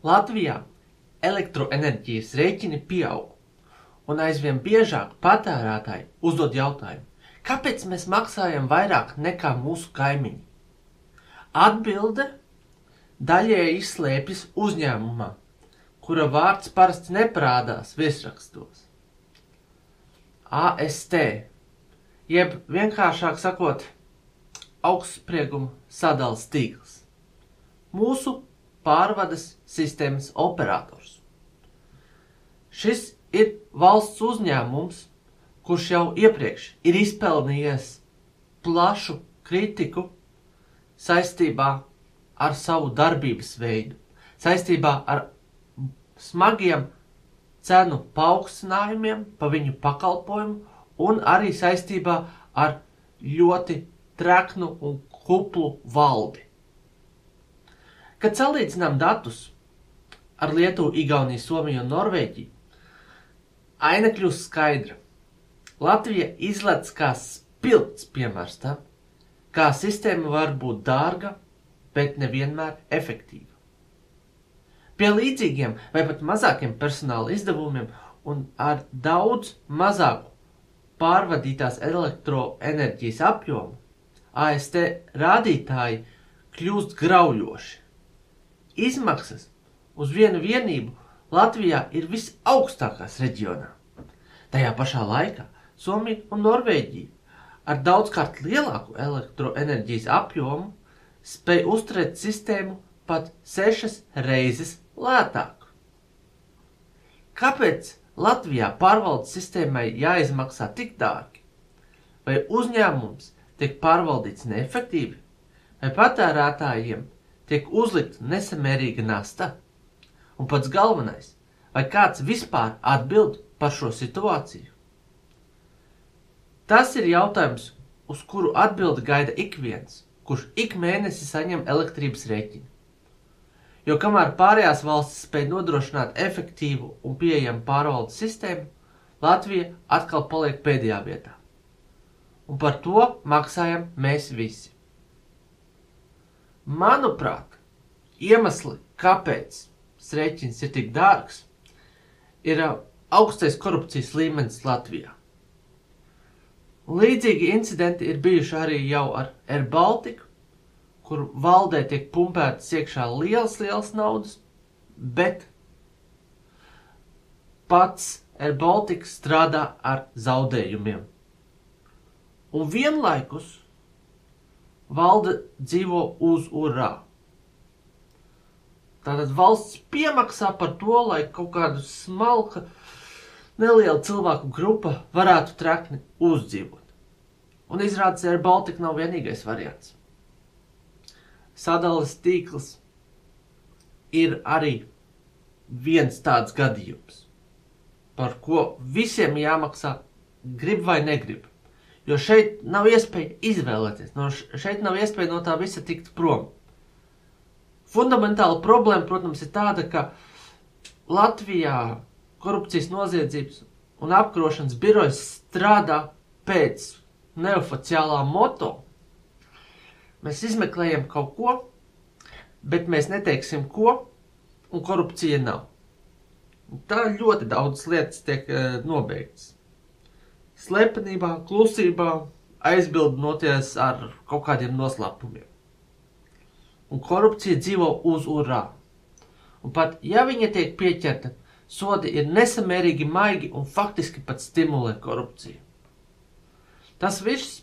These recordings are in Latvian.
Latvijā elektroenerģijas rēķini pieaug, un aizvien biežāk patērētāji uzdod jautājumu, kāpēc mēs maksājam vairāk nekā mūsu kaimiņi? Atbilde daļēji izslēpjas uzņēmumā, kura vārds parasti neparādās virsrakstos. AST, jeb vienkāršāk sakot, augstsprieguma sadales tīkls. Mūsu pārvades sistēmas operators. Šis ir valsts uzņēmums, kurš jau iepriekš ir izpelnījies plašu kritiku saistībā ar savu darbības veidu, saistībā ar smagiem cenu paaugstinājumiem pa viņu pakalpojumu un arī saistībā ar ļoti treknu un kuplu valdi. Kad salīdzinām datus ar Lietuvu, Igauniju, Somiju un Norvēģiju, aina kļūst skaidra. Latvija izlec kā spilgts piemērs tam, kā sistēma var būt dārga, bet nevienmēr efektīva. Pie līdzīgiem vai pat mazākiem personāla izdevumiem un ar daudz mazāku pārvadītās elektroenerģijas apjomu, AST rādītāji kļūst graujoši. Izmaksas uz vienu vienību Latvijā ir visaugstākās reģionā. Tajā pašā laikā Somija un Norvēģija ar daudzkārt lielāku elektroenerģijas apjomu spēj uzturēt sistēmu pat 6 reizes lētāku. Kāpēc Latvijā pārvaldes sistēmai jāizmaksā tik dārgi? Vai uzņēmums tiek pārvaldīts neefektīvi? Vai patērētājiem tiek uzlikta nesamērīga nasta? Un pats galvenais, vai kāds vispār atbild par šo situāciju? Tas ir jautājums, uz kuru atbildi gaida ik viens, kurš ik mēnesi saņem elektrības rēķinu. Jo kamēr pārējās valstis spēj nodrošināt efektīvu un pieejamu pārvaldes sistēmu, Latvija atkal paliek pēdējā vietā. Un par to maksājam mēs visi. Manuprāt, iemesli, kāpēc rēķins ir tik dārgs, ir augstais korupcijas līmenis Latvijā. Līdzīgi incidenti ir bijuši arī jau ar Air Baltica, kur valdē tiek pumpētas iekšā lielas naudas, bet pats Air Baltica strādā ar zaudējumiem. Un vienlaikus valde dzīvo uz urā. Tātad valsts piemaksā par to, lai kaut kādu smalka, neliela cilvēku grupa varētu trekni uzdzīvot. Un izrādās, Air Baltica nav vienīgais variants. Sadales tīkls ir arī viens tāds gadījums, par ko visiem jāmaksā, grib vai negrib. Jo šeit nav iespēja izvēlēties, šeit nav iespēja no tā visa tikt prom. Fundamentāla problēma, protams, ir tāda, ka Latvijā korupcijas noziedzības un apkarošanas birojas strādā pēc neoficiālā moto. Mēs izmeklējam kaut ko, bet mēs neteiksim ko, un korupcija nav. Tā ļoti daudz lietas tiek nobeigtas. Slepenībā, klusībā, aizbildinoties ar kaut kādiem noslēpumiem. Un korupcija dzīvo uz urā. Un pat, ja viņa tiek pieķerta, sodi ir nesamērīgi maigi un faktiski pat stimulē korupciju. Tas viss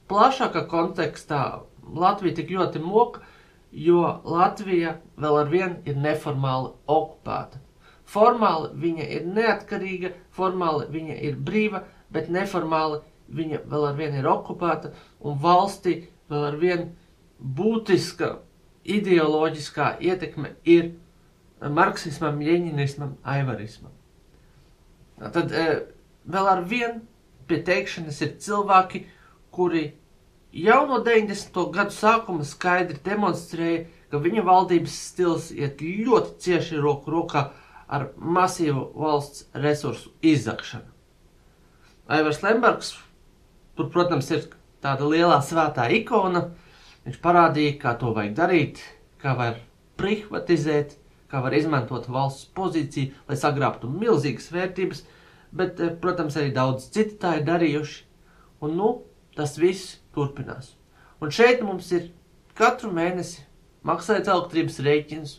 plašākā kontekstā Latvija tik ļoti moka, jo Latvija vēl ar vienu ir neformāli okupēta. Formāli viņa ir neatkarīga, formāli viņa ir brīva, bet neformāli viņa vēl ar vienu ir okupēta, un valstī vēl ar vienu būtiska ideoloģiskā ietekme ir marksismam, ļeņinismam, aivarismam. Tad vēl ar vienu pie teikšanas ir cilvēki, kuri jau no 90. gadu sākuma skaidri demonstrēja, ka viņa valdības stils iet ļoti cieši roku rokā ar masīvu valsts resursu izzakšanu. Aivars Lembergs, tur, protams, ir tāda lielā svētā ikona. Viņš parādīja, kā to vajag darīt, kā var privatizēt, kā var izmantot valsts pozīciju, lai sagrābtu milzīgas vērtības, bet, protams, arī daudz citi tā ir darījuši. Un, tas viss turpinās. Un šeit mums ir katru mēnesi maksājot elektrības rēķinus,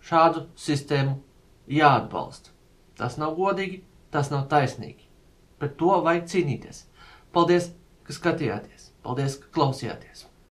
šādu sistēmu jāatbalsta. Tas nav godīgi, tas nav taisnīgi. Pret to vajag cīnīties. Paldies, ka skatījāties. Paldies, ka klausījāties.